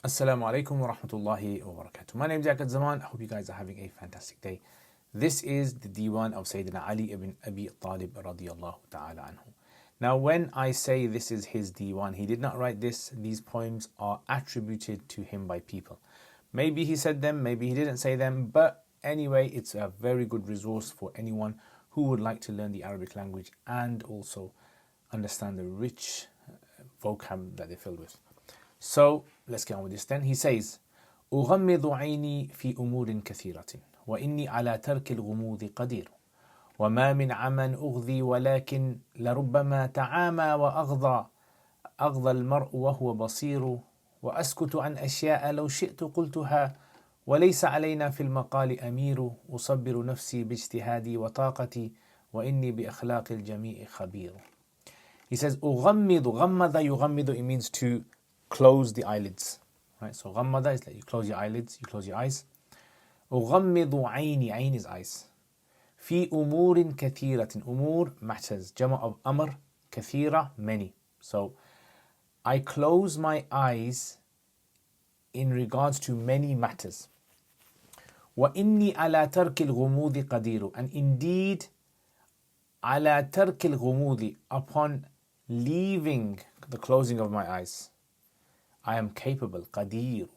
Assalamu alaikum wa rahmatullahi wa barakatuh. My name is Liaquat Zaman. I hope you guys are having a fantastic day. This is the Diwan of Sayyidina Ali ibn Abi Talib radiyallahu ta'ala anhu. Now, when I say this is his Diwan, he did not write this. These poems are attributed to him by people. Maybe he said them, maybe he didn't say them, but anyway, it's a very good resource for anyone who would like to learn the Arabic language and also understand the rich vocab that they're filled with. So let's get on with this then. He says, أغمض عيني في أمور كثيرة وإني على ترك الغموض قدير وما من عمى أغذي ولكن لربما تعامى أغضى المرء وهو بصير وأسكت عن أشياء لو شئت قلتها وليس علينا في المقال أمير أصبر نفسي باجتهادي وطاقتي وإني بأخلاق الجميع خبير. He says, أغمض غمض يغمض, it means to close the eyelids, right? So ghammada is like you close your eyelids, you close your eyes. أغمض عيني, عين is eyes. في أمور كثيرة, أمور matters, جمع of أمر, كثيرة many. So I close my eyes in regards to many matters. وإني على ترك الغموض قدير, and indeed على ترك الغموض, upon leaving the closing of my eyes, I am capable, qadir.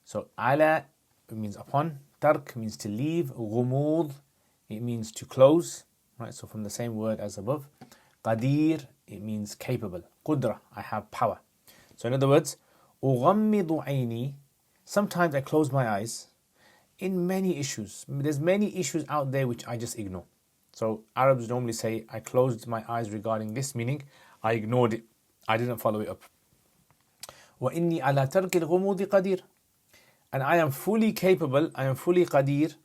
So ala means upon, tark means to leave, ghumud it means to close, right? So from the same word as above. Qadir, it means capable. Qudra, I have power. So in other words, ughammidu ayni, sometimes I close my eyes in many issues. There's many issues out there which I just ignore. So Arabs normally say, I closed my eyes regarding this, meaning I ignored it. I didn't follow it up. وَإِنِّي عَلَى تَرْكِ الْغُمُوضِ قَدِيرٌ, and I am fully capable, I am fully qadir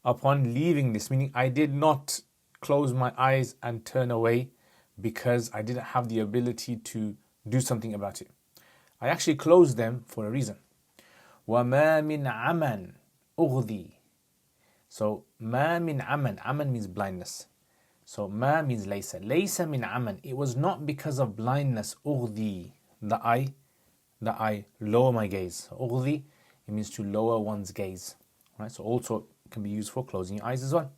upon leaving this, meaning I did not close my eyes and turn away because I didn't have the ability to do something about it. I actually closed them for a reason. وَمَا مِنْ عَمًا أُغْذِي. So مَا مِنْ عَمًا, عَمًا means blindness. So مَا means لَيْسَ, لَيْسَ مِنْ عَمًا, it was not because of blindness, أُغْذِي, that I lower my gaze. Ughdi, it means to lower one's gaze. Right? So also can be used for closing your eyes as well.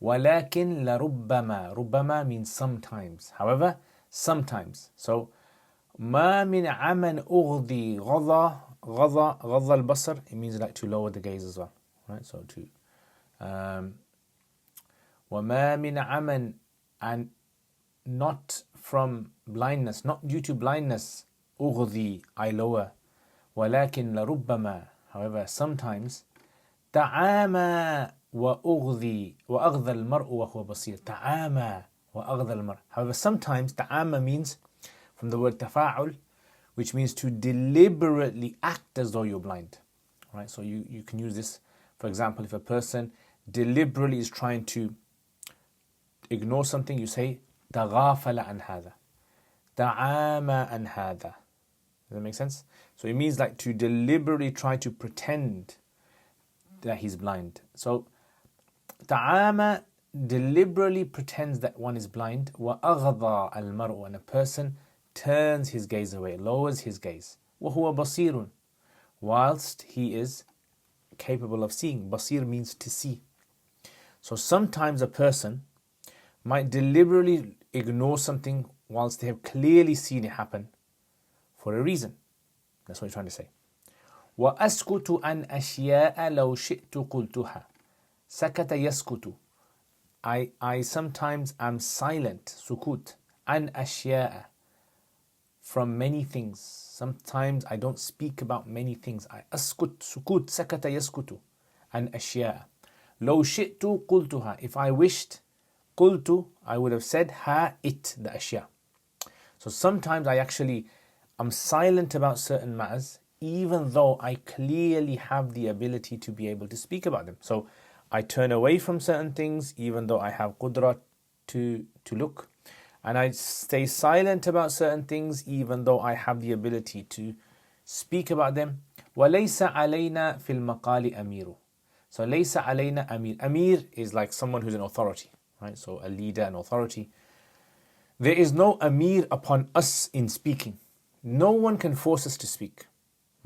وَلَكِنْ لَرُبَّمَا, رُبَّمَا means sometimes. However, sometimes. So مَا مِنْ عَمًا أُغْذِي غَضَى الْبَصَرِ, it means like to lower the gaze as well. Right? So to وَمَا مِنْ عَمًا, and not from blindness, not due to blindness, أغذي, I lower. ولكن لربما, however, sometimes تعامى وأغذي وأغذى المرء وهو بصير. تعامى وأغذى المرء. However, sometimes تعامى means from the word تفاعل, which means to deliberately act as though you're blind. Right? So you can use this. For example, if a person deliberately is trying to ignore something, you say تغافل عن هذا, تعامى عن هذا. Does that make sense? So it means like to deliberately try to pretend that he's blind. So ta'ama deliberately pretends that one is blind. وَأَغْضَى الْمَرْءُ, and a person turns his gaze away, lowers his gaze. وَهُوَ بَصِيرٌ, whilst he is capable of seeing. Basir means to see. So sometimes a person might deliberately ignore something whilst they have clearly seen it happen for a reason. That's what he's trying to say. وَأَسْكُتُ عَنْ أَشْيَاءَ لَوْ شِئْتُ قُلْتُهَا. سَكَتَ يَسْكُتُ. I sometimes am silent, sukut, عَنْ أَشْيَاءَ, from many things. Sometimes I don't speak about many things. I أسكت, sukut, سَكَتَ يَسْكُتُ عَنْ أَشْيَاءَ لَوْ شِئْتُ قُلْتُهَا. If I wished, قُلْتُ, I would have said ha, it, the ashya. So sometimes I'm silent about certain matters, even though I clearly have the ability to be able to speak about them. So I turn away from certain things, even though I have qudra to look. And I stay silent about certain things, even though I have the ability to speak about them. وَلَيْسَ عَلَيْنَا فِي الْمَقَالِ أَمِيرُ. So لَيْسَ عَلَيْنَا أَمِيرُ. Amir is like someone who's an authority, right? So a leader, an authority. There is no Amir upon us in speaking. No one can force us to speak.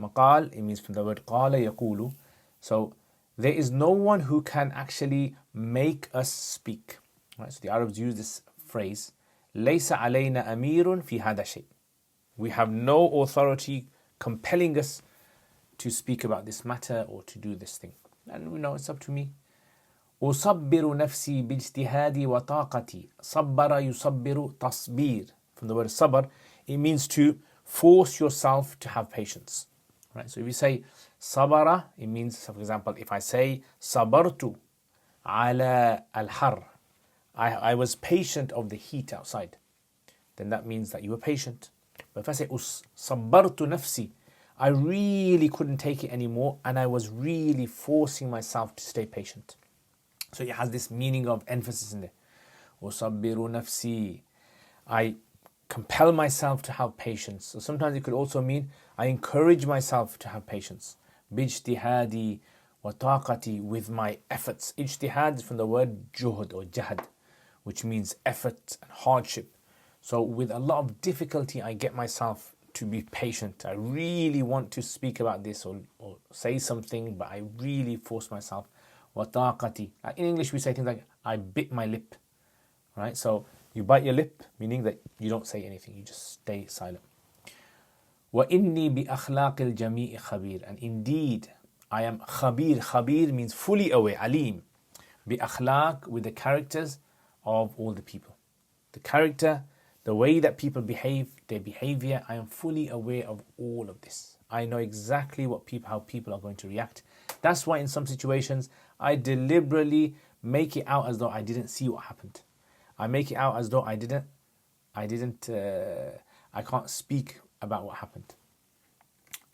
Maqal, it means from the word qala yaqulu. So there is no one who can actually make us speak. Right? So the Arabs use this phrase, Laysa alayna amirun fi hada shay. We have no authority compelling us to speak about this matter or to do this thing. And we know it's up to me. أصبر نفسي باجتهادي وطاقتي. صبر يصبر تصبير. From the word sabr, it means to force yourself to have patience. Right? So if you say sabara, it means, for example, if I say sabartu ala al-har, I was patient of the heat outside, then that means that you were patient. But if I say sabartu nafsi, I really couldn't take it anymore and I was really forcing myself to stay patient. So it has this meaning of emphasis in there. Usabbiru nafsi. I compel myself to have patience. So sometimes it could also mean I encourage myself to have patience. Bijtihadi wa taqati, with my efforts. Ijtihad is from the word juhud or jahad, which means effort and hardship. So with a lot of difficulty, I get myself to be patient. I really want to speak about this or say something, but I really force myself. Wataqati. In English, we say things like, I bit my lip. Right? So you bite your lip, meaning that you don't say anything, you just stay silent. وَإِنِّي بِأَخْلَاقِ الْجَمِيعِ خَبِيرٌ. And indeed, I am khabir. Khabir means fully aware, alim. بِأَخْلَاق, with the characters of all the people. The character, the way that people behave, their behavior, I am fully aware of all of this. I know exactly how people are going to react. That's why in some situations, I deliberately make it out as though I didn't see what happened. I make it out as though I can't speak about what happened.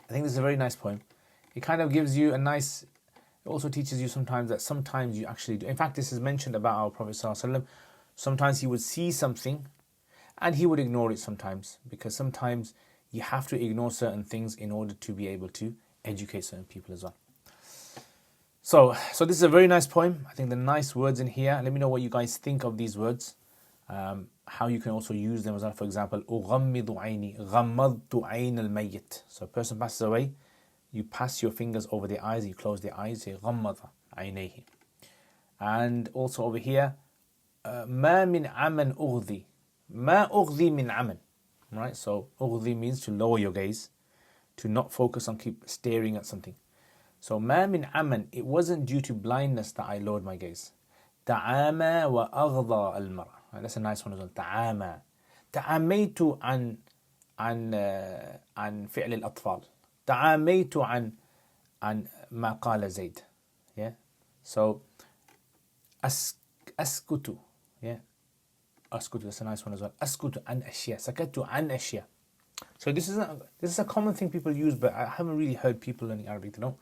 I think this is a very nice poem. It kind of gives you it also teaches you sometimes that sometimes you actually do. In fact, this is mentioned about our Prophet ﷺ. Sometimes he would see something and he would ignore it sometimes, because sometimes you have to ignore certain things in order to be able to educate certain people as well. So this is a very nice poem. I think the nice words in here. Let me know what you guys think of these words. How you can also use them as well. For example, أغمض عيني غمضت عين الميت. So a person passes away, you pass your fingers over their eyes, you close their eyes, say غمض عينيه. And also over here, ما من عمل أغذي. ما أغذي من عمل. Right? So أغذي means to lower your gaze, to not focus on keep staring at something. So ما من عمل, it wasn't due to blindness that I lowered my gaze. تعامى وأغضى المرأة. That's a nice one as well. تعامى. تعاميت عن فعل الأطفال. تعاميت عن ما قال زيد. Yeah. So أسكت. Yeah. أسكت. That's a nice one as well. أسكت عن أشياء. سكت عن أشياء. So this is a common thing people use, but I haven't really heard people learning Arabic to know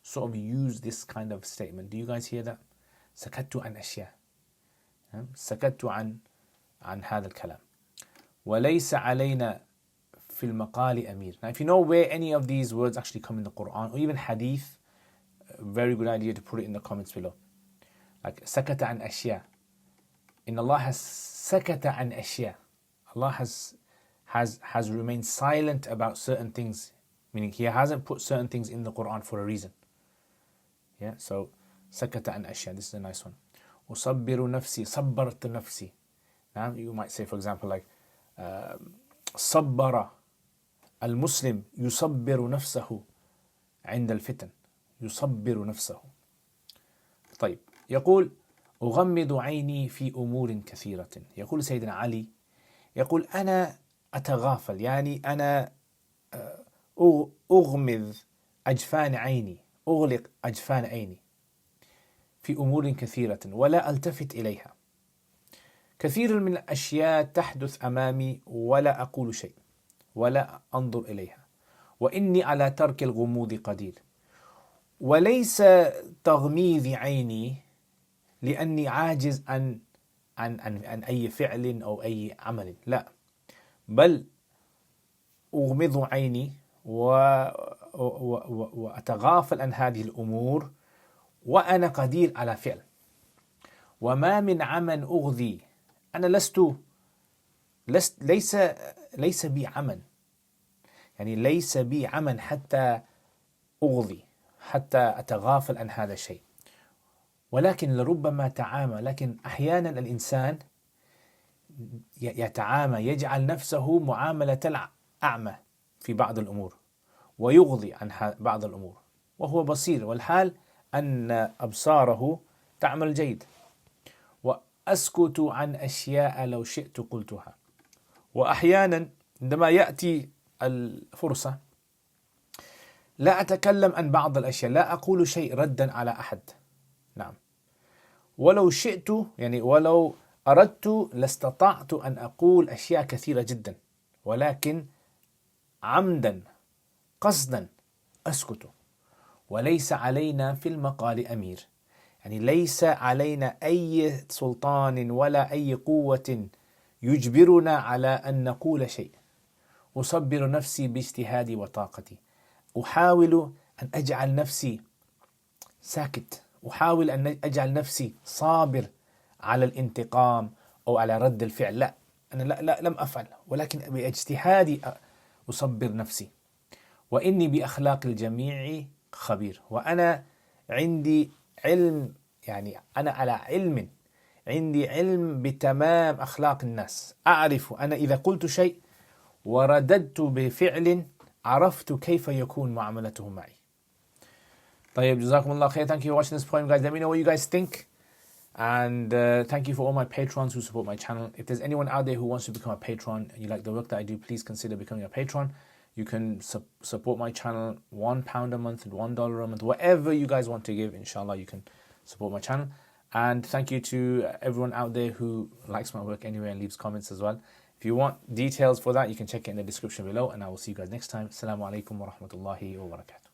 sort of use this kind of statement. Do you guys hear that? سكت عن أشياء. سكت عن هذا الكلام. وليس علينا في المقال أمير. Now if you know where any of these words actually come in the Quran or even Hadith, very good idea to put it in the comments below. Like سكت عن أشياء. In Allah has سكت عن أشياء. Allah has remained silent about certain things, meaning He hasn't put certain things in the Quran for a reason. Yeah, so سكت عن أشياء. This is a nice one. أصبر نفسي صبرت نفسي. Now you might say, for example, like صبر المسلم يصبر نفسه عند الفتن. يصبر نفسه. طيب يقول أغمض عيني في أمور كثيرة. يقول سيدنا علي، يقول أنا أتغافل، يعني أنا أغمض أجفان عيني، أغلق أجفان عيني في أمور كثيرة ولا ألتفت إليها. كثير من الأشياء تحدث أمامي ولا أقول شيء ولا أنظر إليها، وإني على ترك الغموض قدير، وليس تغميض عيني لأني عاجز عن أي فعل أو أي عمل، لا، بل أغمض عيني وأتغافل عن هذه الأمور وأنا قدير على فعل. وما من عمل أغذي، أنا ليس بي عمل، يعني ليس بي عمل حتى أغضي حتى أتغافل عن هذا الشيء. ولكن لربما تعامى، لكن أحيانا الإنسان يتعامى، يجعل نفسه معاملة الأعمى في بعض الأمور ويغضي عن بعض الأمور وهو بصير، والحال أن أبصاره تعمل جيد. وأسكت عن أشياء لو شئت قلتها. وأحيانا عندما يأتي الفرصة لا أتكلم عن بعض الأشياء، لا أقول شيء ردا على أحد. نعم، ولو شئت يعني ولو أردت لاستطعت أن أقول أشياء كثيرة جدا، ولكن عمدا قصدا أسكت. وليس علينا في المقال أمير، يعني ليس علينا أي سلطان ولا أي قوة يجبرنا على أن نقول شيء. أصبر نفسي باجتهادي وطاقتي، أحاول أن أجعل نفسي ساكت، أحاول أن أجعل نفسي صابر على الانتقام أو على رد الفعل. لا، أنا لا لم أفعل، ولكن باجتهادي أصبر نفسي. وإني بأخلاق الجميع خبير، وأنا عندي علم، يعني أنا على علم، عندي علم بتمام أخلاق الناس. أعرف أنا إذا قلت شيء ورددت بفعل عرفت كيف يكون معاملتهم معي. طيب، جزاكم الله خير. Thank you for watching this poem, guys. Let me know what you guys think. And thank you for all my patrons who support my channel. If there's anyone out there who wants to become a patron and you like the work that I do, please consider becoming a patron. You can support my channel £1 a month, $1 a month, whatever you guys want to give. Inshallah, you can support my channel. And thank you to everyone out there who likes my work anyway and leaves comments as well. If you want details for that, you can check it in the description below. And I will see you guys next time. Assalamu alaikum wa rahmatullahi wa barakatuh.